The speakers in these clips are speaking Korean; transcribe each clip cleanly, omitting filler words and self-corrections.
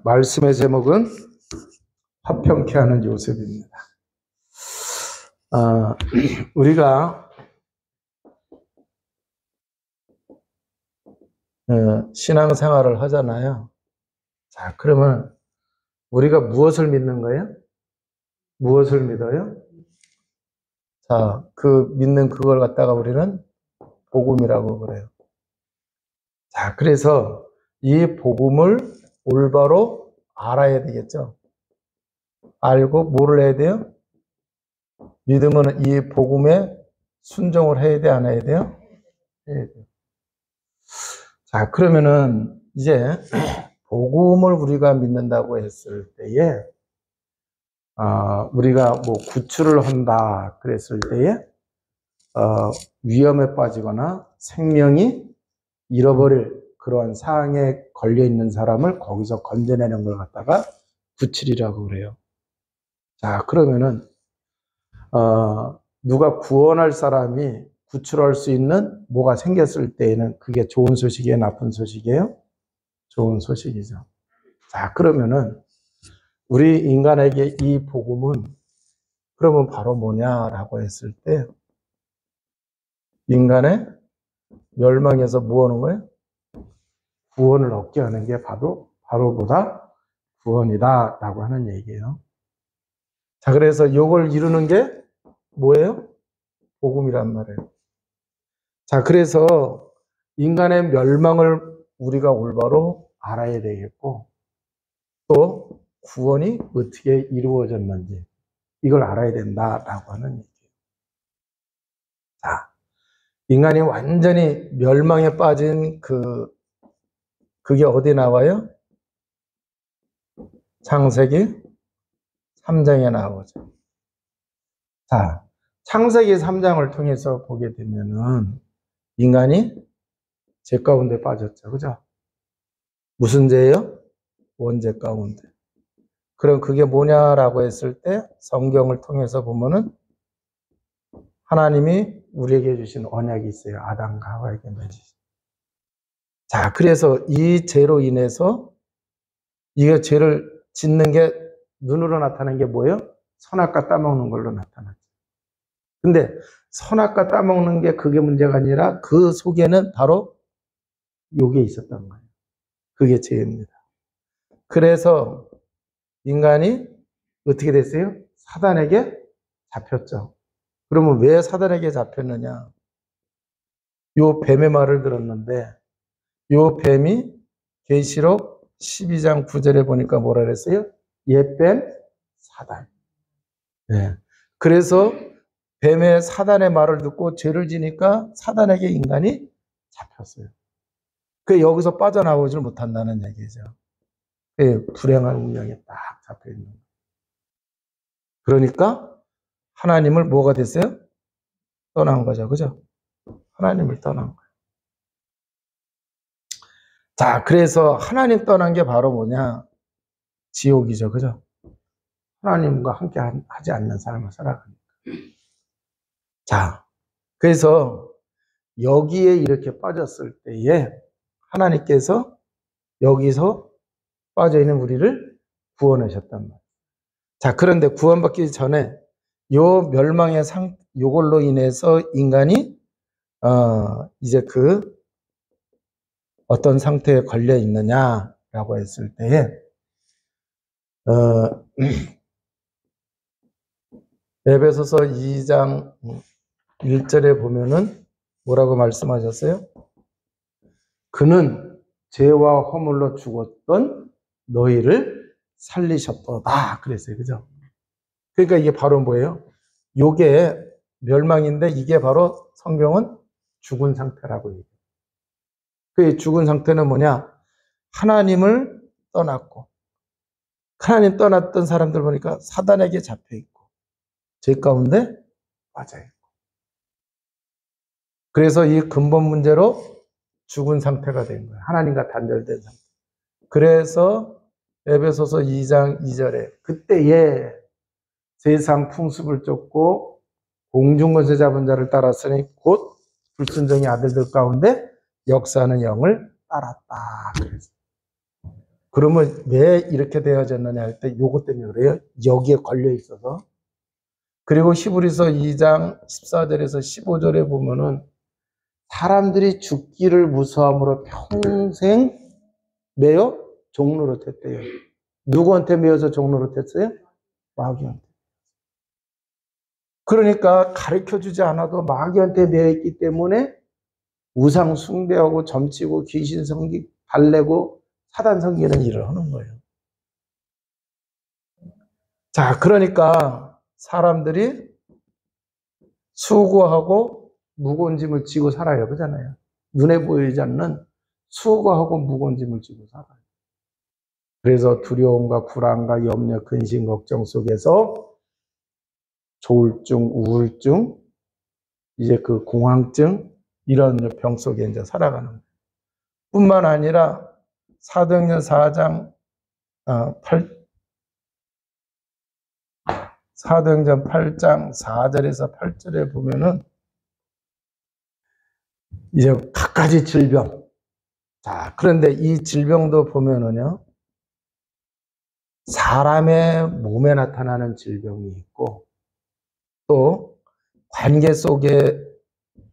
말씀의 제목은 화평케 하는 요셉입니다. 우리가 신앙생활을 하잖아요. 자, 그러면 우리가 무엇을 믿는 거예요? 무엇을 믿어요? 자, 그 믿는 그걸 갖다가 우리는 복음이라고 그래요. 자, 그래서 이 복음을 올바로 알아야 되겠죠. 알고 뭐를 해야 돼요? 믿으면 이 복음에 순종을 해야 돼, 안 해야 돼요? 해야 돼요. 자, 그러면은 이제 복음을 우리가 믿는다고 했을 때에 우리가 뭐 구출을 한다 그랬을 때에 위험에 빠지거나 생명이 잃어버릴 그러한 상황에 걸려 있는 사람을 거기서 건져내는 걸 갖다가 구출이라고 그래요. 자, 그러면은 누가 구원할 사람이 구출할 수 있는 뭐가 생겼을 때에는 그게 좋은 소식이에요, 나쁜 소식이에요? 좋은 소식이죠. 자, 그러면은 우리 인간에게 이 복음은 그러면 바로 뭐냐라고 했을 때 인간의 멸망에서 뭐 하는 거예요? 구원을 얻게 하는 게 바로 뭐다? 구원이다라고 하는 얘기예요. 자, 그래서 이걸 이루는 게 뭐예요? 복음이란 말이에요. 자, 그래서 인간의 멸망을 우리가 올바로 알아야 되겠고 또 구원이 어떻게 이루어졌는지 이걸 알아야 된다라고 하는 얘기예요. 자, 인간이 완전히 멸망에 빠진 그게 어디 나와요? 창세기 3장에 나오죠. 자, 창세기 3장을 통해서 보게 되면은 인간이 죄 가운데 빠졌죠. 그죠? 무슨 죄예요? 원죄 가운데. 그럼 그게 뭐냐라고 했을 때 성경을 통해서 보면은 하나님이 우리에게 주신 언약이 있어요. 아담과 하와에게 맺으신. 자, 그래서 이 죄로 인해서 이게 죄를 짓는 게 눈으로 나타나는 게 뭐예요? 선악과 따먹는 걸로 나타나죠. 근데 선악과 따먹는 게 그게 문제가 아니라 그 속에는 바로 요게 있었던 거예요. 그게 죄입니다. 그래서 인간이 어떻게 됐어요? 사단에게 잡혔죠. 그러면 왜 사단에게 잡혔느냐? 요 뱀의 말을 들었는데 요 뱀이 계시록 12장 9절에 보니까 뭐라 그랬어요? 옛뱀 사단. 네. 그래서 뱀의 사단의 말을 듣고 죄를 지니까 사단에게 인간이 잡혔어요. 그 여기서 빠져나오질 못한다는 얘기죠. 그 불행한 운명에 딱 잡혀 있는 거예요. 그러니까 하나님을 뭐가 됐어요? 떠난 거죠. 그죠? 하나님을 떠난 거예요. 자, 그래서 하나님 떠난 게 바로 뭐냐? 지옥이죠. 그죠? 하나님과 함께 하지 않는 삶을 살아가니까. 자, 그래서 여기에 이렇게 빠졌을 때에 하나님께서 여기서 빠져있는 우리를 구원하셨단 말이에요. 자, 그런데 구원받기 전에 요 멸망의 요걸로 인해서 인간이 이제 그 어떤 상태에 걸려 있느냐라고 했을 때에 에베소서 2장 1절에 보면은 뭐라고 말씀하셨어요? 그는 죄와 허물로 죽었던 너희를 살리셨도다 그랬어요. 그죠? 그러니까 이게 바로 뭐예요? 요게 멸망인데 이게 바로 성경은 죽은 상태라고 얘기해요. 그 죽은 상태는 뭐냐? 하나님을 떠났고 하나님 떠났던 사람들 보니까 사단에게 잡혀있고 죄 가운데 빠져있고 그래서 이 근본 문제로 죽은 상태가 된 거예요. 하나님과 단절된 상태. 그래서 에베소서 2장 2절에 그때에 세상 풍습을 쫓고 공중권세 잡은 자를 따랐으니 곧 불순종의 아들들 가운데 역사하는 영을 따랐다. 그랬어요. 그러면 왜 이렇게 되어졌느냐 할 때 요것 때문에 그래요. 여기에 걸려 있어서. 그리고 히브리서 2장 14절에서 15절에 보면은 사람들이 죽기를 무서함으로 평생 매여 종로로 됐대요. 누구한테 매여서 종로로 됐어요? 마귀한테. 그러니까 가르쳐주지 않아도 마귀한테 매여있기 때문에 우상 숭배하고 점치고 귀신 섬기 달래고 사단 섬기는 일을 하는 거예요. 자, 그러니까 사람들이 수고하고 무거운 짐을 지고 살아요. 그잖아요. 눈에 보이지 않는 수고하고 무거운 짐을 지고 살아요. 그래서 두려움과 불안과 염려, 근심, 걱정 속에서 조울증, 우울증, 이제 그 공황증, 이런 병 속에 이제 살아가는 거예요. 뿐만 아니라 사도행전 4장 4도행전 8장 4절에서 8절에 보면은 이제 갖가지 질병. 자, 그런데 이 질병도 보면은요, 사람의 몸에 나타나는 질병이 있고, 또 관계 속에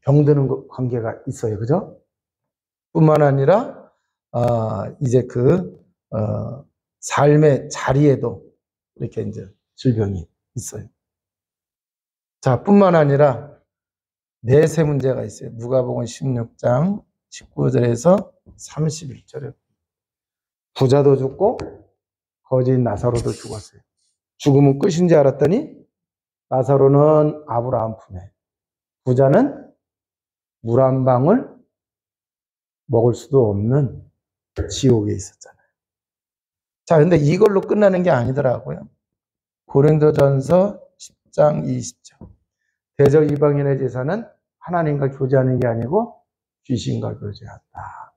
병드는 관계가 있어요. 그죠? 뿐만 아니라, 이제 삶의 자리에도 이렇게 이제 질병이 있어요. 자, 뿐만 아니라 내세 문제가 있어요. 누가복음 16장 19절에서 31절에 부자도 죽고 거지인 나사로도 죽었어요. 죽으면 끝인 줄 알았더니 나사로는 아브라함 품에, 부자는 물 한 방울 먹을 수도 없는 지옥에 있었잖아요. 자, 근데 이걸로 끝나는 게 아니더라고요. 고린도전서 10장 20절. 대적 이방인의 제사는 하나님과 교제하는 게 아니고 귀신과 교제한다.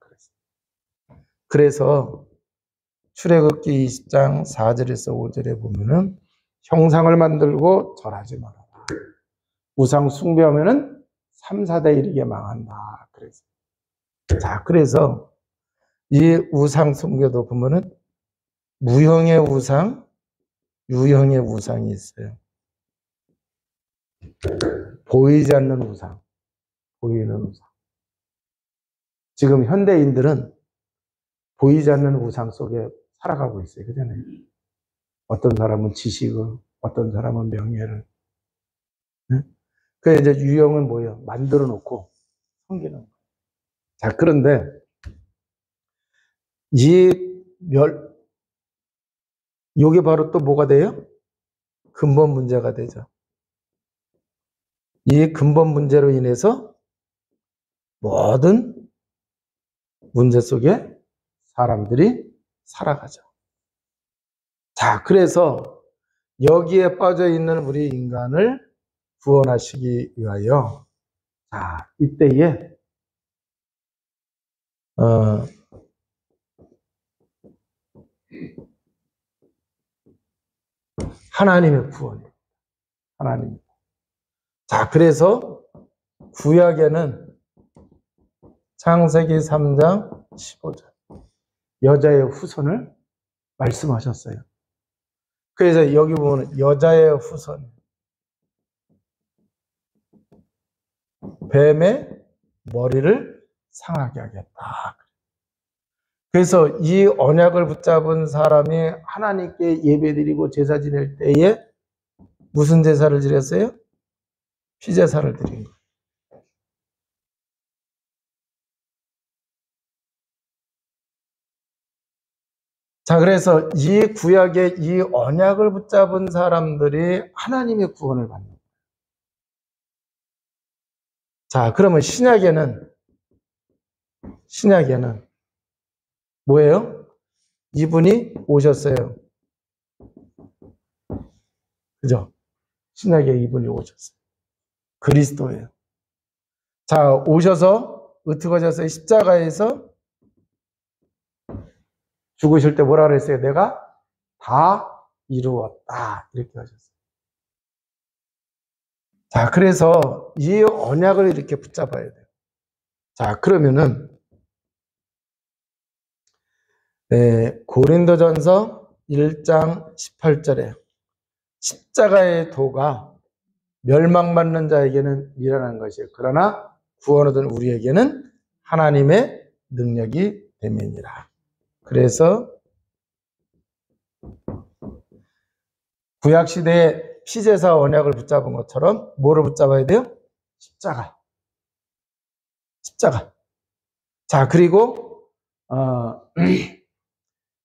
그래서 출애굽기 20장 4절에서 5절에 보면은 형상을 만들고 절하지 말아라. 우상 숭배하면은 3, 4대 이르게 망한다. 그래서 이 우상 숭배도 보면은 무형의 우상, 유형의 우상이 있어요. 보이지 않는 우상, 보이는 우상. 지금 현대인들은 보이지 않는 우상 속에 살아가고 있어요. 그잖아요. 어떤 사람은 지식을, 어떤 사람은 명예를. 그 이제 유형은 뭐예요? 만들어 놓고 섬기는 거예요. 자, 그런데 요게 바로 또 뭐가 돼요? 근본 문제가 되죠. 이 근본 문제로 인해서 모든 문제 속에 사람들이 살아가죠. 자, 그래서 여기에 빠져 있는 우리 인간을 구원하시기 위하여, 자, 이때에 하나님의 구원이에요. 하나님. 자, 그래서 구약에는 창세기 3장 15절 여자의 후손을 말씀하셨어요. 그래서 여기 보면 여자의 후손, 뱀의 머리를 상하게 하겠다. 그래서 이 언약을 붙잡은 사람이 하나님께 예배드리고 제사 지낼 때에 무슨 제사를 드렸어요? 피제사를 드린 거예요. 자, 그래서 이 구약의 이 언약을 붙잡은 사람들이 하나님의 구원을 받는 거예요. 자, 그러면 신약에는 뭐예요? 이분이 오셨어요. 그죠? 신약에 이분이 오셨어요. 그리스도예요. 자, 오셔서 어떻게 하셨어요? 십자가에서 죽으실 때 뭐라 그랬어요? 내가 다 이루었다. 이렇게 하셨어요. 자, 그래서 이 언약을 이렇게 붙잡아야 돼요. 자, 그러면은 네, 고린도전서 1장 18절에 십자가의 도가 멸망받는 자에게는 미련한 것이에요. 그러나 구원 얻은 우리에게는 하나님의 능력이 됨이니라. 그래서 구약시대에 피제사 언약을 붙잡은 것처럼 뭐를 붙잡아야 돼요? 십자가. 십자가. 자, 그리고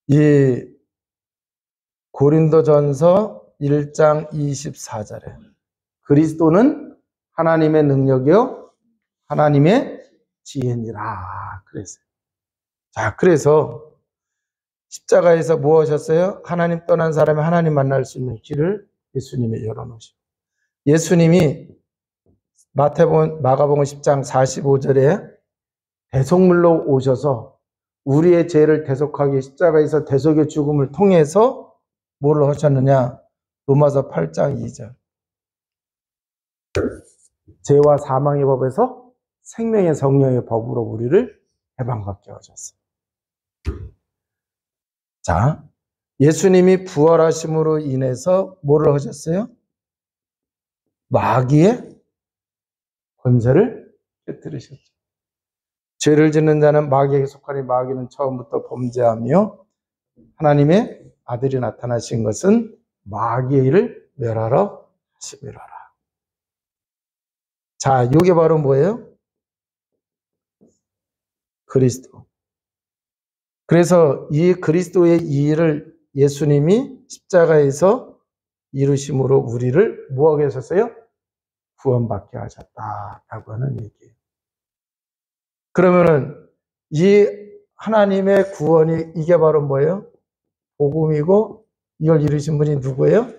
이 고린도전서 1장 24절에 그리스도는 하나님의 능력이요 하나님의 지혜니라 그랬어요. 자, 그래서 십자가에서 뭐 하셨어요? 하나님 떠난 사람이 하나님 만날 수 있는 길을 예수님이 열어놓으시고, 예수님이 마가복음 10장 45절에 대속물로 오셔서 우리의 죄를 대속하기 십자가에서 대속의 죽음을 통해서 뭐를 하셨느냐? 로마서 8장 2절. 죄와 사망의 법에서 생명의 성령의 법으로 우리를 해방받게 하셨어요. 자, 예수님이 부활하심으로 인해서 뭐를 하셨어요? 마귀의 권세를 깨뜨리셨죠. 죄를 짓는 자는 마귀에게 속하니 마귀는 처음부터 범죄하며 하나님의 아들이 나타나신 것은 마귀의 일을 멸하러 하심이로라. 자, 이게 바로 뭐예요? 그리스도. 그래서 이 그리스도의 이 일을 예수님이 십자가에서 이루심으로 우리를 뭐하게 하셨어요? 구원받게 하셨다라고 하는 얘기예요. 그러면은 이 하나님의 구원이 이게 바로 뭐예요? 복음이고 이걸 이루신 분이 누구예요?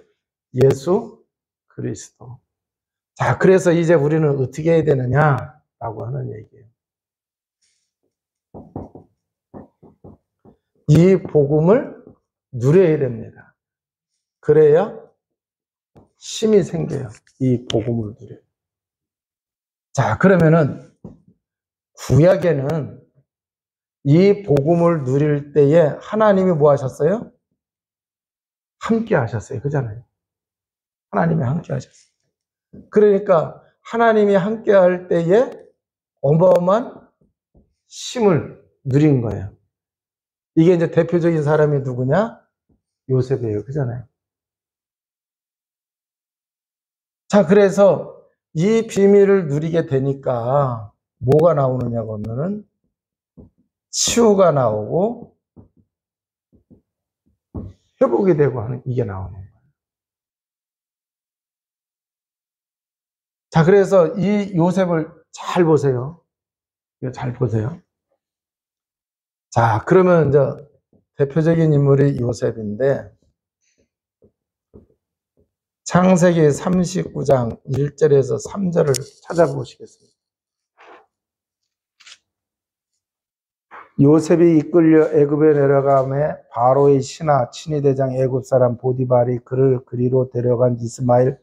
예수 그리스도. 자, 그래서 이제 우리는 어떻게 해야 되느냐라고 하는 얘기예요. 이 복음을 누려야 됩니다. 그래야 힘이 생겨요. 이 복음을 누려요. 자, 그러면은 구약에는 이 복음을 누릴 때에 하나님이 뭐 하셨어요? 함께 하셨어요. 그잖아요. 하나님이 함께 하셨어요. 그러니까 하나님이 함께 할 때에 어마어마한 힘을 누린 거예요. 이게 이제 대표적인 사람이 누구냐? 요셉이에요. 그잖아요. 자, 그래서 이 비밀을 누리게 되니까 뭐가 나오느냐고 하면은 치유가 나오고 회복이 되고 하는 이게 나오는 거예요. 자, 그래서 이 요셉을 잘 보세요. 이거 잘 보세요. 자, 그러면 이제 대표적인 인물이 요셉인데 창세기 39장 1절에서 3절을 찾아보시겠습니다. 요셉이 이끌려 애굽에 내려가매 바로의 신하 친위대장 애굽 사람 보디발이 그를 그리로 데려간 이스마엘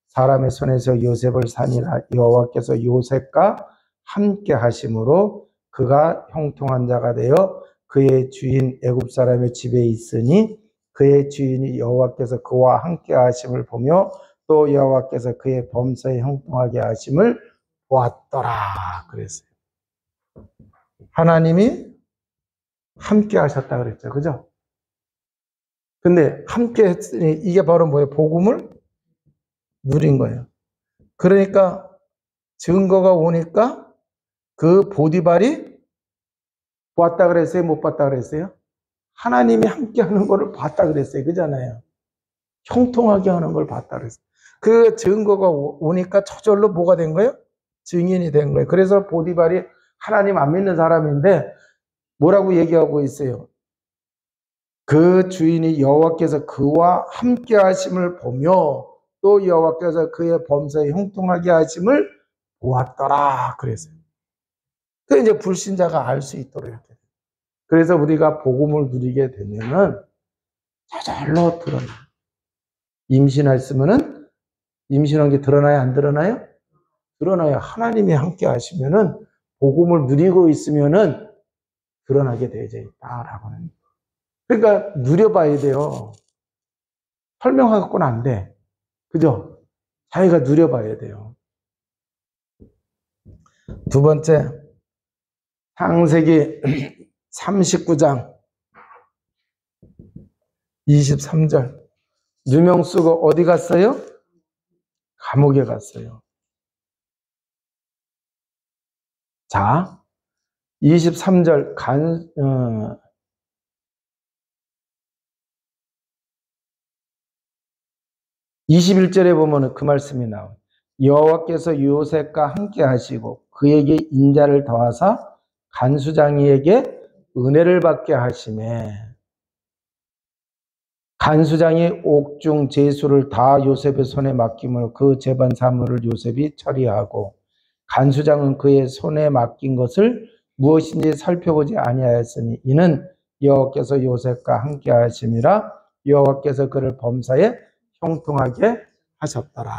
사람의 손에서 요셉을 산이라. 여호와께서 요셉과 함께 하심으로 그가 형통한 자가 되어 그의 주인 애굽 사람의 집에 있으니 그의 주인이 여호와께서 그와 함께 하심을 보며 또 여호와께서 그의 범사에 형통하게 하심을 보았더라 그랬어요. 하나님이 함께 하셨다 그랬죠. 그죠? 근데 함께 했으니 이게 바로 뭐예요? 복음을 누린 거예요. 그러니까 증거가 오니까 그 보디발이 보았다 그랬어요? 못 봤다 그랬어요? 하나님이 함께 하는 거를 봤다 그랬어요. 그잖아요. 형통하게 하는 걸 봤다 그랬어요. 그 증거가 오니까 저절로 뭐가 된 거예요? 증인이 된 거예요. 그래서 보디발이 하나님 안 믿는 사람인데 뭐라고 얘기하고 있어요? 그 주인이 여호와께서 그와 함께 하심을 보며 또 여호와께서 그의 범사에 형통하게 하심을 보았더라 그랬어요. 그 이제 불신자가 알 수 있도록 이렇게. 그래서 우리가 복음을 누리게 되면은 저절로 드러나. 임신했으면은 임신한 게 드러나요? 안 드러나요? 드러나요. 하나님이 함께 하시면은 복음을 누리고 있으면은 드러나게 되어져 있다라고 하는. 그러니까 누려봐야 돼요. 설명하고는 안 돼. 그죠? 자기가 누려봐야 돼요. 두 번째, 창세기 39장 23절. 누명수가 어디 갔어요? 감옥에 갔어요. 자, 23절 21절에 보면 그 말씀이 나와요. 여호와께서 요셉과 함께 하시고 그에게 인자를 더하사 간수장이에게 은혜를 받게 하시매 간수장이 옥중 제수를 다 요셉의 손에 맡김으로 그 재반 사물을 요셉이 처리하고 간수장은 그의 손에 맡긴 것을 무엇인지 살펴보지 아니하였으니 이는 여호와께서 요셉과 함께 하심이라 여호와께서 그를 범사에 형통하게 하셨더라.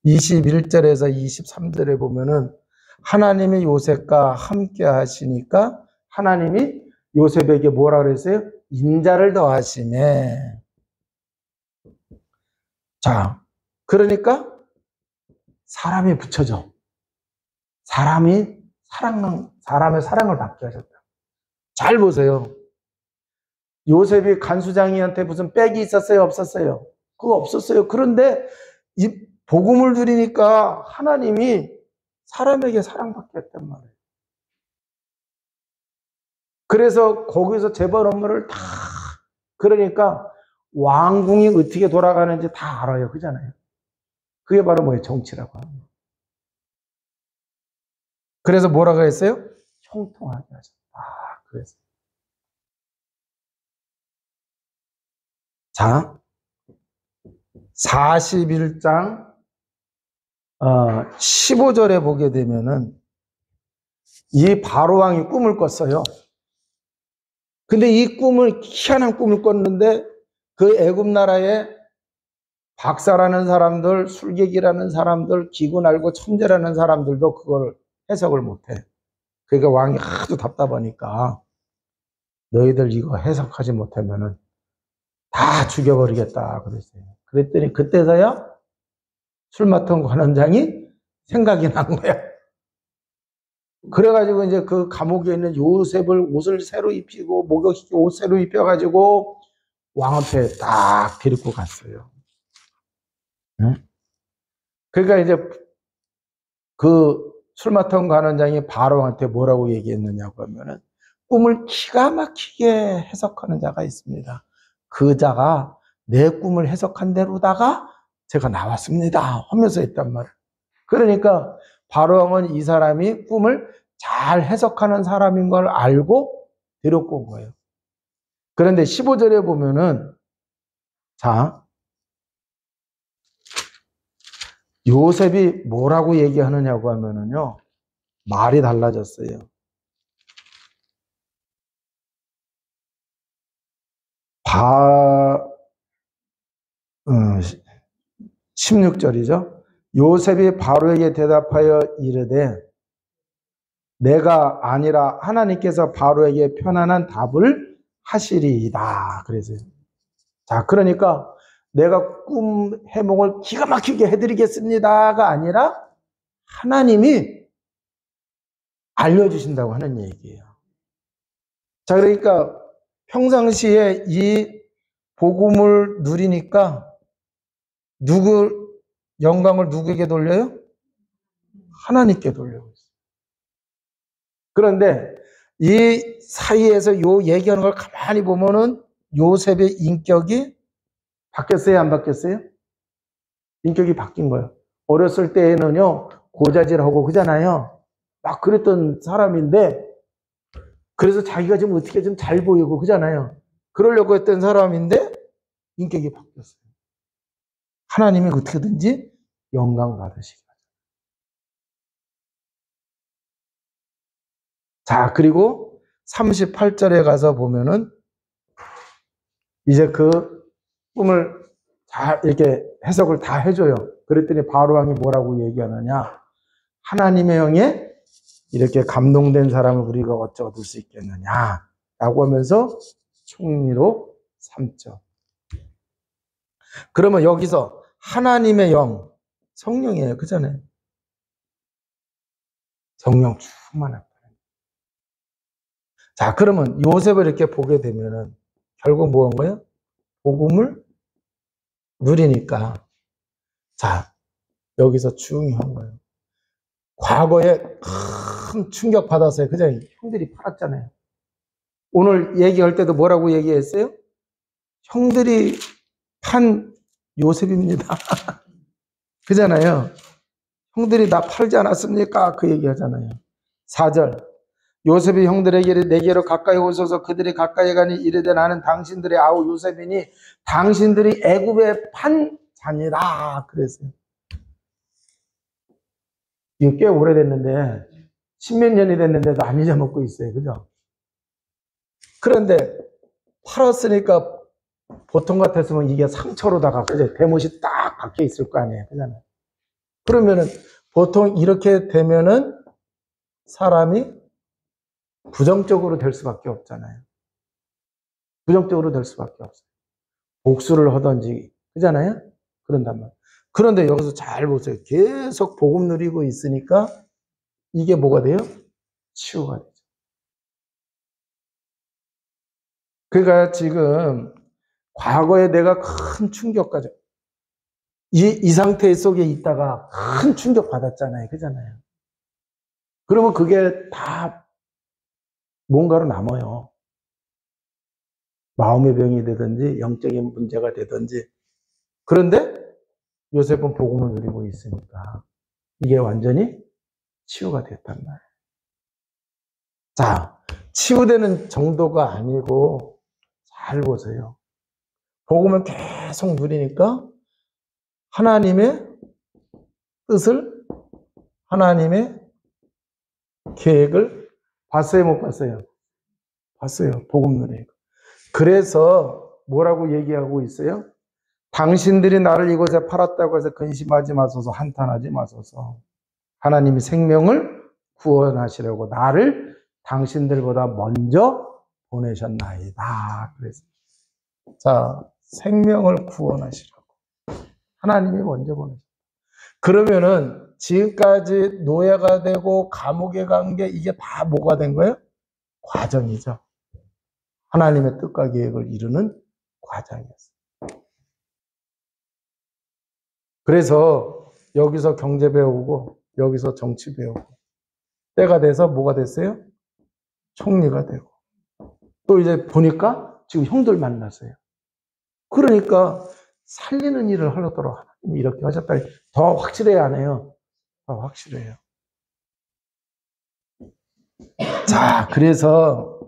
21절에서 23절에 보면은 하나님이 요셉과 함께 하시니까 하나님이 요셉에게 뭐라 그랬어요? 인자를 더하시네. 자, 그러니까 사람이 붙여져. 사람의 사랑을 받게 하셨다. 잘 보세요. 요셉이 간수장이한테 무슨 백이 있었어요? 없었어요? 그거 없었어요. 그런데 이 복음을 드리니까 하나님이 사람에게 사랑받게 했단 말이에요. 그래서 거기서 재벌 업무를 다 그러니까 왕궁이 어떻게 돌아가는지 다 알아요. 그잖아요. 그게 바로 뭐예요? 정치라고 하는 거예요. 그래서 뭐라고 했어요? 형통하게 하셨다. 그래서 자 41장 15절에 보게 되면은 이 바로왕이 꿈을 꿨어요. 근데 이 꿈을 희한한 꿈을 꿨는데 그 애굽 나라에 박사라는 사람들, 술객이라는 사람들, 기군 알고 천재라는 사람들도 그걸 해석을 못해. 그러니까 왕이 하도 답답하니까 너희들 이거 해석하지 못하면은 다 죽여버리겠다 그랬어요. 그랬더니 그때서야 술 맡은 관원장이 생각이 난 거야. 그래가지고 이제 그 감옥에 있는 요셉을 옷을 새로 입히고 목욕시키고 옷 새로 입혀가지고 왕 앞에 딱 데리고 갔어요. 응? 그러니까 이제 그 술 맡은 관원장이 바로한테 뭐라고 얘기했느냐고 하면은 꿈을 기가 막히게 해석하는 자가 있습니다. 그 자가 내 꿈을 해석한 대로다가 제가 나왔습니다 하면서 했단 말이에요. 그러니까 바로왕은 이 사람이 꿈을 잘 해석하는 사람인 걸 알고 데리고 온 거예요. 그런데 15절에 보면은 자 요셉이 뭐라고 얘기하느냐고 하면은요 말이 달라졌어요. 16절이죠. 요셉이 바로에게 대답하여 이르되 내가 아니라 하나님께서 바로에게 편안한 답을 하시리이다. 그래서 자 그러니까 내가 꿈 해몽을 기가 막히게 해드리겠습니다가 아니라 하나님이 알려주신다고 하는 얘기예요. 자 그러니까 평상시에 이 복음을 누리니까 영광을 누구에게 돌려요? 하나님께 돌려요. 그런데 이 사이에서 요 얘기하는 걸 가만히 보면은 요셉의 인격이 바뀌었어요? 안 바뀌었어요? 인격이 바뀐 거예요. 어렸을 때에는요, 고자질하고 그잖아요. 막 그랬던 사람인데, 그래서 자기가 좀 어떻게 좀 잘 보이고 그잖아요. 그러려고 했던 사람인데, 인격이 바뀌었어요. 하나님이 어떻게든지 영광 받으시기 바랍니다. 자, 그리고 38절에 가서 보면은, 이제 그 꿈을 다 이렇게 해석을 다 해줘요. 그랬더니 바로왕이 뭐라고 얘기하느냐. 하나님의 영에 이렇게 감동된 사람을 우리가 어찌 얻을 수 있겠느냐. 라고 하면서 총리로 삼죠. 그러면 여기서 하나님의 영, 성령이에요. 그잖아요. 성령 충만한. 자, 그러면 요셉을 이렇게 보게 되면은 결국 뭐 한 거예요? 복음을 누리니까. 자, 여기서 중요한 거예요. 과거에 큰 충격 받았어요. 그죠? 형들이 팔았잖아요. 오늘 얘기할 때도 뭐라고 얘기했어요? 형들이 판 요셉입니다. 그잖아요. 형들이 나 팔지 않았습니까? 그 얘기 하잖아요. 4절. 요셉이 형들에게 내게로 가까이 오셔서 그들이 가까이 가니 이르되 나는 당신들의 아우 요셉이니 당신들이 애굽에 판 자니라 그랬어요. 이게 꽤 오래됐는데 10몇 년이 됐는데도 안 잊어먹고 있어요. 그죠? 그런데 팔았으니까 보통 같았으면 이게 상처로다가 그죠? 대못이 딱 박혀 있을 거 아니에요. 그잖아요. 그러면은 보통 이렇게 되면은 사람이 부정적으로 될 수밖에 없잖아요. 부정적으로 될 수밖에 없어요. 복수를 하든지, 그잖아요? 그런단 말이에요. 그런데 여기서 잘 보세요. 계속 복음 누리고 있으니까 이게 뭐가 돼요? 치유가 되죠. 그러니까 지금 과거에 내가 큰 충격까지 이 상태 속에 있다가 큰 충격 받았잖아요. 그잖아요. 그러면 그게 다 뭔가로 남아요. 마음의 병이 되든지 영적인 문제가 되든지. 그런데 요셉은 복음을 누리고 있으니까 이게 완전히 치유가 됐단 말이에요. 자, 치유되는 정도가 아니고 잘 보세요. 복음을 계속 누리니까 하나님의 뜻을, 하나님의 계획을 봤어요, 못 봤어요? 봤어요. 복음 누리니까. 그래서 뭐라고 얘기하고 있어요? 당신들이 나를 이곳에 팔았다고 해서 근심하지 마소서, 한탄하지 마소서. 하나님이 생명을 구원하시려고 나를 당신들보다 먼저 보내셨나이다. 그래서 자, 생명을 구원하시려고 하나님이 먼저 보내셨다. 그러면은 지금까지 노예가 되고 감옥에 간 게 이게 다 뭐가 된 거예요? 과정이죠. 하나님의 뜻과 계획을 이루는 과정이었어요. 그래서 여기서 경제 배우고 여기서 정치 배우고 때가 돼서 뭐가 됐어요? 총리가 되고 또 이제 보니까 지금 형들 만났어요. 그러니까 살리는 일을 하려도록 하나님이 이렇게 하셨다. 더 확실해야 하네요. 더 확실해요. 자, 그래서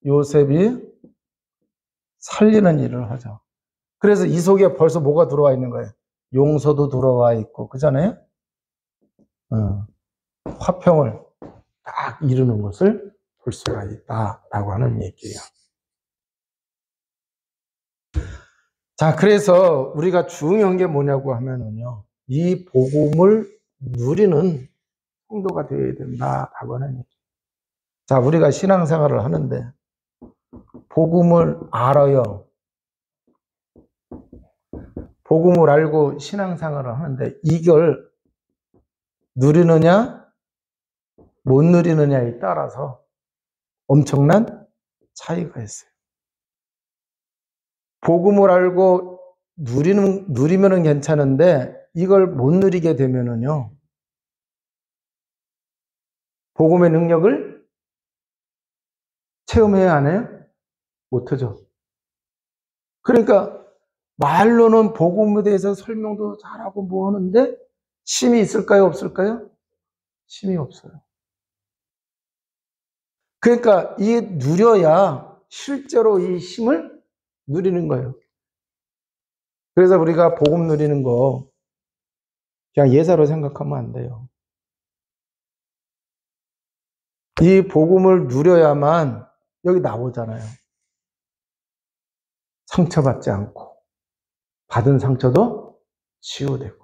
요셉이 살리는 일을 하죠. 그래서 이 속에 벌써 뭐가 들어와 있는 거예요? 용서도 들어와 있고, 그잖아요? 화평을 딱 이루는 것을 볼 수가 있다라고 하는 얘기예요. 자, 그래서 우리가 중요한 게 뭐냐고 하면은요, 이 복음을 누리는 성도가 되어야 된다라고 하는 얘기예요. 자, 우리가 신앙생활을 하는데 복음을 알아요. 복음을 알고 신앙생활을 하는데 이걸 누리느냐 못 누리느냐에 따라서 엄청난 차이가 있어요. 복음을 알고 누리면은 괜찮은데 이걸 못 누리게 되면은요, 복음의 능력을 체험해야 하나요? 못하죠. 그러니까 말로는 복음에 대해서 설명도 잘하고 뭐 하는데 힘이 있을까요? 없을까요? 힘이 없어요. 그러니까 이 누려야 실제로 이 힘을 누리는 거예요. 그래서 우리가 복음 누리는 거 그냥 예사로 생각하면 안 돼요. 이 복음을 누려야만 여기 나오잖아요. 상처받지 않고 받은 상처도 치유되고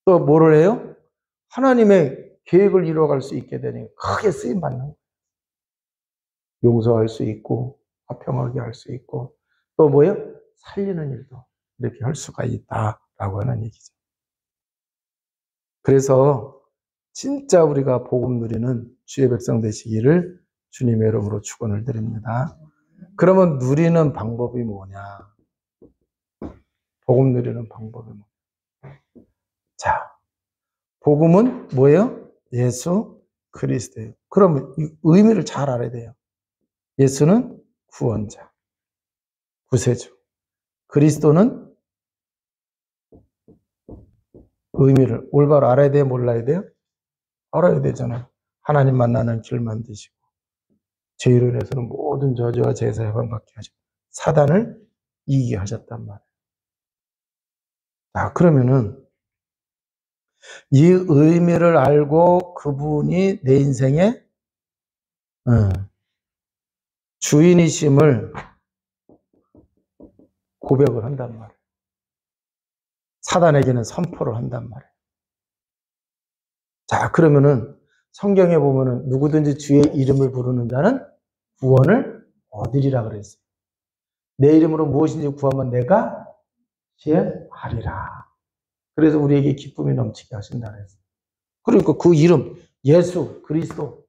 또 뭐를 해요? 하나님의 계획을 이루어갈 수 있게 되니 크게 쓰임받는 거예요. 용서할 수 있고 화평하게 할 수 있고 또 뭐예요? 살리는 일도 이렇게 할 수가 있다라고 하는 얘기죠. 그래서 진짜 우리가 복음 누리는 주의 백성 되시기를 주님의 이름으로 축원을 드립니다. 그러면 누리는 방법이 뭐냐? 복음 누리는 방법이 뭐냐? 자, 복음은 뭐예요? 예수 그리스도예요. 그러면 이 의미를 잘 알아야 돼요. 예수는 구원자, 구세주. 그리스도는 의미를 올바로 알아야 돼요? 몰라야 돼요? 알아야 되잖아요. 하나님 만나는 길 만드시고 죄로 인해서는 모든 저주와 죄에서 해방받게 하시고 사단을 이기게 하셨단 말이에요. 자, 그러면은 이 의미를 알고 그분이 내 인생의 주인이심을 고백을 한단 말이에요. 사단에게는 선포를 한단 말이에요. 자, 그러면은 성경에 보면은 누구든지 주의 이름을 부르는 자는 구원을 얻으리라 그랬어요. 내 이름으로 무엇인지 구하면 내가 시행하리라. 그래서 우리에게 기쁨이 넘치게 하신다 그랬어요. 그러니까 그 이름, 예수, 그리스도,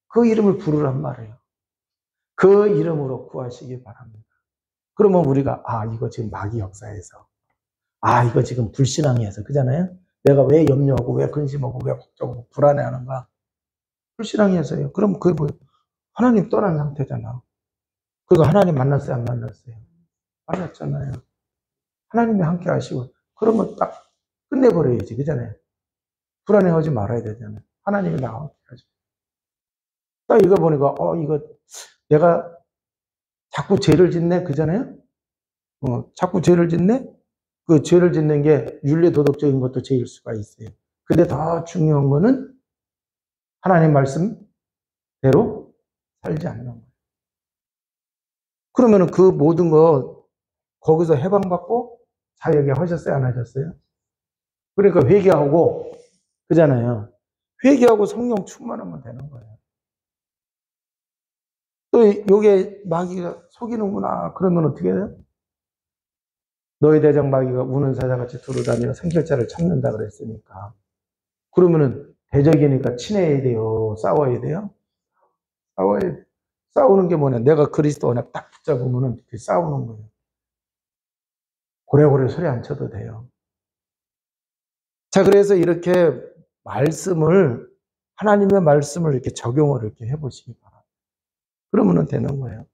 그 이름을 부르란 말이에요. 그 이름으로 구하시기 바랍니다. 그러면 우리가 이거 지금 마귀 역사에서 이거 지금 불신앙에서 그잖아요. 내가 왜 염려하고 왜 근심하고 왜 걱정하고 불안해하는가? 불신앙에서요. 그럼 그게 뭐예요? 하나님 떠난 상태잖아. 그리고 하나님 만났어요? 안 만났어요? 만났잖아요. 하나님이 함께 하시고 그러면 딱 끝내버려야지. 그잖아요. 불안해하지 말아야 되잖아요. 하나님이 나와 함께 하시고. 딱 이거 보니까 이거 내가 자꾸 죄를 짓네? 그잖아요. 자꾸 죄를 짓네? 그 죄를 짓는 게 윤리 도덕적인 것도 죄일 수가 있어요. 근데 더 중요한 거는 하나님 말씀대로 살지 않는 거예요. 그러면은 그 모든 거 거기서 해방받고 자유하게 하셨어요? 안 하셨어요? 그러니까 회개하고 그잖아요. 회개하고 성령 충만하면 되는 거예요. 또 요게 마귀가 속이는구나. 그러면 어떻게 해요? 너희 대장 마귀가 우는 사자같이 두루다니며 생결자를 찾는다 그랬으니까. 그러면은 대적이니까 친해야 돼요? 싸워야 돼요? 싸워야 돼요. 싸우는 게 뭐냐? 내가 그리스도 언약 딱 붙잡으면은 싸우는 거예요. 고래고래 소리 안 쳐도 돼요. 자, 그래서 이렇게 하나님의 말씀을 이렇게 적용을 이렇게 해보시기 바랍니다. 그러면 되는 거예요.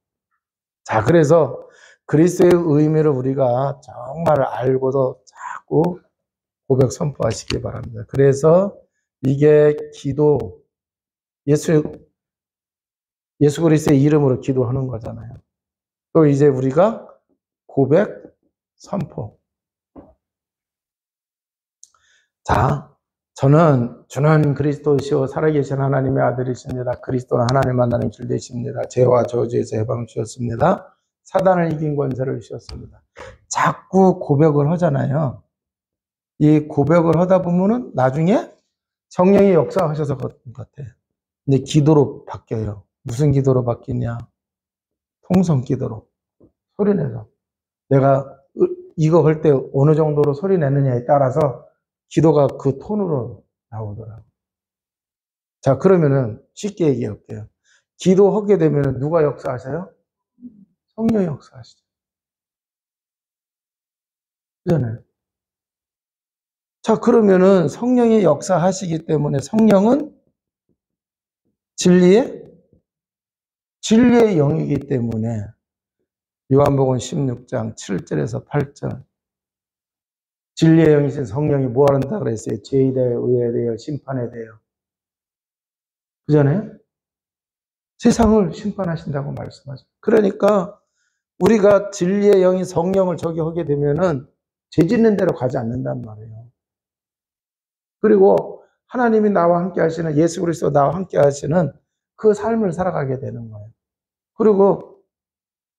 자, 그래서 그리스도의 의미를 우리가 정말 알고서 자꾸 고백 선포하시기 바랍니다. 그래서 이게 기도, 예수 그리스도의 이름으로 기도하는 거잖아요. 또 이제 우리가 고백 선포. 자, 저는 주는 그리스도시요 살아계신 하나님의 아들이십니다. 그리스도는 하나님 만나는 길 되십니다. 죄와 저주에서 해방 주셨습니다. 사단을 이긴 권세를 주셨습니다. 자꾸 고백을 하잖아요. 이 고백을 하다 보면은 나중에 성령이 역사하셔서 그런 것 같아요. 이제 기도로 바뀌어요. 무슨 기도로 바뀌냐? 통성 기도로. 소리내서. 내가 이거 할 때 어느 정도로 소리 내느냐에 따라서 기도가 그 톤으로 나오더라고요. 자, 그러면은 쉽게 얘기할게요. 기도하게 되면은 누가 역사하세요? 성령이 역사하시죠. 그잖아요. 자, 그러면은 성령이 역사하시기 때문에 성령은 진리의 영이기 때문에 요한복음 16장 7절에서 8절 진리의 영이신 성령이 뭐 한다 그랬어요? 죄에 대하여, 의에 대하여, 심판에 대하여. 그잖아요? 세상을 심판하신다고 말씀하죠. 그러니까 우리가 진리의 영이 성령을 저기 하게 되면은 죄 짓는 대로 가지 않는단 말이에요. 그리고 하나님이 나와 함께 하시는 예수 그리스도 나와 함께 하시는 그 삶을 살아가게 되는 거예요. 그리고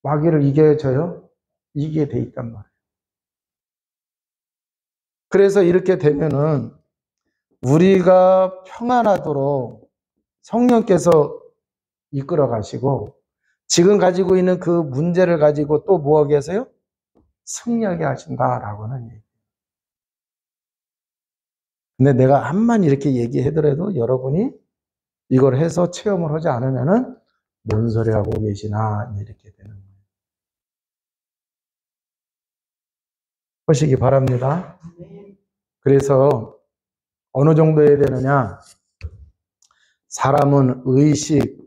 마귀를 이겨져요? 이기게 돼 있단 말이에요. 그래서 이렇게 되면은 우리가 평안하도록 성령께서 이끌어 가시고 지금 가지고 있는 그 문제를 가지고 또 뭐하게 하세요? 승리하게 하신다라고 하는 얘기. 근데 내가 암만 이렇게 얘기하더라도 여러분이 이걸 해서 체험을 하지 않으면은 뭔 소리 하고 계시나 이렇게 되는 거예요. 보시기 바랍니다. 그래서 어느 정도 해야 되느냐? 사람은 의식,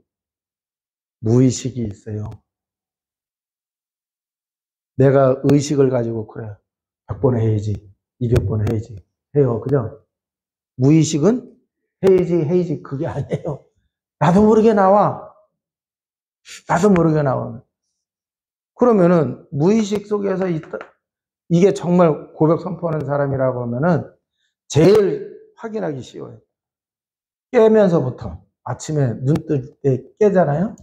무의식이 있어요. 내가 의식을 가지고 그래 100번 해야지, 200번 해야지 해요. 그죠? 무의식은 해야지 그게 아니에요. 나도 모르게 나와. 나도 모르게 나오는. 그러면은 무의식 속에서 이게 정말 고백 선포하는 사람이라고 하면은 제일 확인하기 쉬워요. 깨면서부터 아침에 눈 뜰 때 깨잖아요.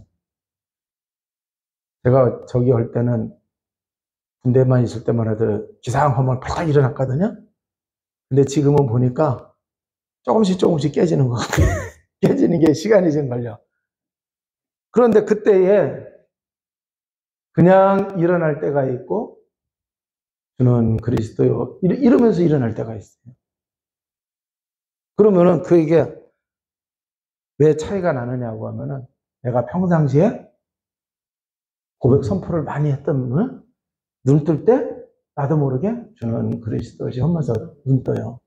제가 저기 할 때는 군대만 있을 때만 해도 기상하면 팍 일어났거든요. 근데 지금은 보니까 조금씩 깨지는 거 같아요. 깨지는 게 시간이 좀 걸려. 그런데 그때에 그냥 일어날 때가 있고 주는 그리스도요 이러면서 일어날 때가 있어요. 그러면은 그게 왜 차이가 나느냐고 하면은 내가 평상시에 고백 선포를 많이 했던 눈 뜰 때 나도 모르게 주는 그리스도시 하면서 눈 떠요.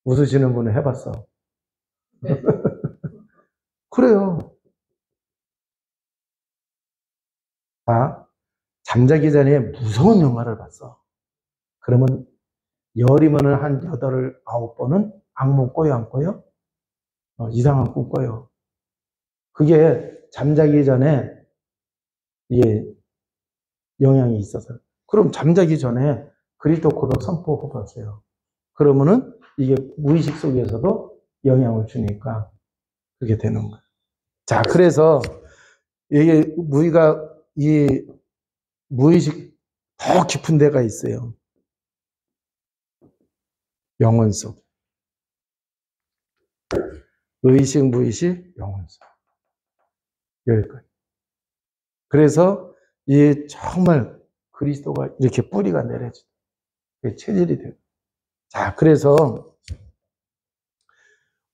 웃으시는 분은 해봤어. 네. 그래요. 자, 잠자기 전에 무서운 영화를 봤어. 그러면 열이면은 한 8, 9번은 악몽 꿔요, 안 꿔요? 이상한 꿈 꿔요. 그게 잠자기 전에 이게 영향이 있어서. 그럼 잠자기 전에 그리스도 고백 선포 해보세요. 그러면은 이게 무의식 속에서도 영향을 주니까 그게 되는 거예요. 자, 그래서 이게 이 무의식 더 깊은 데가 있어요. 영혼 속. 의식, 무의식, 영혼 속. 여기까지. 그래서 이 정말 그리스도가 이렇게 뿌리가 내려져. 체질이 돼요. 자, 그래서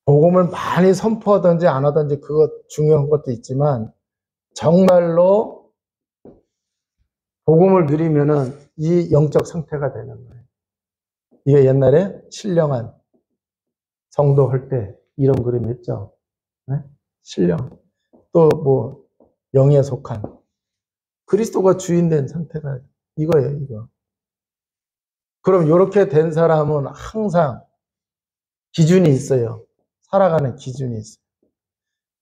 복음을 많이 선포하든지 안 하든지 그거 중요한 것도 있지만 정말로 복음을 누리면은 이 영적 상태가 되는 거예요. 이게 옛날에 신령한 성도 할 때 이런 그림 했죠. 네? 신령. 또 뭐 영에 속한 그리스도가 주인된 상태가 이거예요, 이거. 그럼 이렇게 된 사람은 항상 기준이 있어요. 살아가는 기준이 있어요.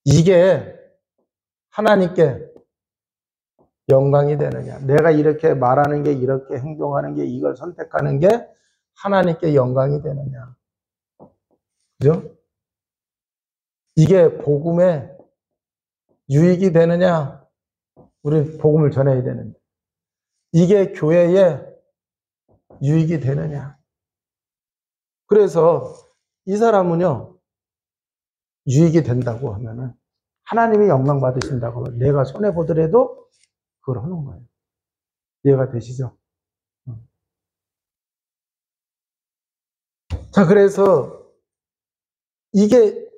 이게 하나님께 영광이 되느냐. 내가 이렇게 말하는 게, 이렇게 행동하는 게, 이걸 선택하는 게 하나님께 영광이 되느냐. 그죠? 이게 복음에 유익이 되느냐. 우리 복음을 전해야 되는데. 이게 교회에 유익이 되느냐. 그래서 이 사람은요, 유익이 된다고 하면은 하나님이 영광 받으신다고 하면 내가 손해보더라도 그걸 하는 거예요. 이해가 되시죠? 자, 그래서 이게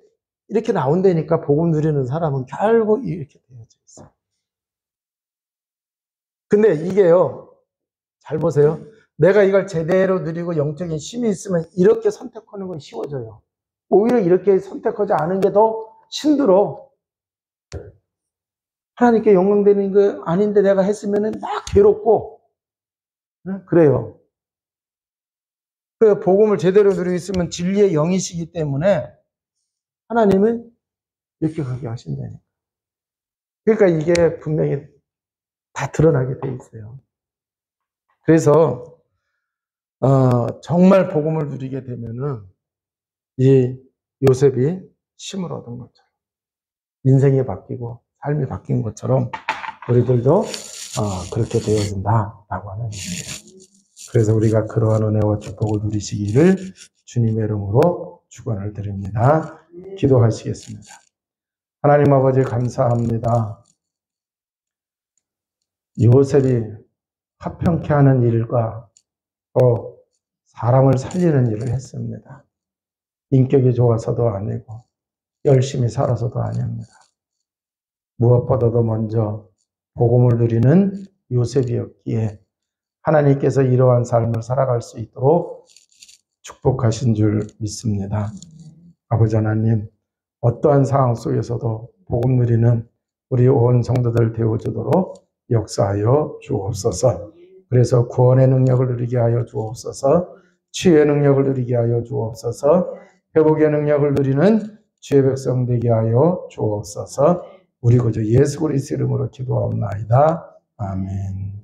이렇게 나온다니까 복음 누리는 사람은 결국 이렇게 되어져 있어요. 근데 이게요, 잘 보세요. 내가 이걸 제대로 누리고 영적인 힘이 있으면 이렇게 선택하는 건 쉬워져요. 오히려 이렇게 선택하지 않은 게 더 힘들어. 하나님께 영광되는 거 아닌데 내가 했으면 막 괴롭고, 그래요. 그 복음을 제대로 누리고 있으면 진리의 영이시기 때문에 하나님은 이렇게 가게 하신다니까. 그러니까 이게 분명히 다 드러나게 돼 있어요. 그래서 정말 복음을 누리게 되면은 이 요셉이 힘을 얻은 것처럼 인생이 바뀌고 삶이 바뀐 것처럼 우리들도 그렇게 되어진다라고 하는 얘기예요. 그래서 우리가 그러한 은혜와 축복을 누리시기를 주님의 이름으로 축원을 드립니다. 기도하시겠습니다. 하나님 아버지 감사합니다. 요셉이 화평케 하는 일과 또 사람을 살리는 일을 했습니다. 인격이 좋아서도 아니고 열심히 살아서도 아닙니다. 무엇보다도 먼저 복음을 누리는 요셉이었기에 하나님께서 이러한 삶을 살아갈 수 있도록 축복하신 줄 믿습니다. 아버지 하나님, 어떠한 상황 속에서도 복음 누리는 우리 온 성도들 되어주도록 역사하여 주옵소서. 그래서 구원의 능력을 누리게 하여 주옵소서. 치유의 능력을 누리게 하여 주옵소서. 회복의 능력을 누리는 주의 백성 되게 하여 주옵소서. 우리 구주 예수 그리스도 이름으로 기도하옵나이다. 아멘.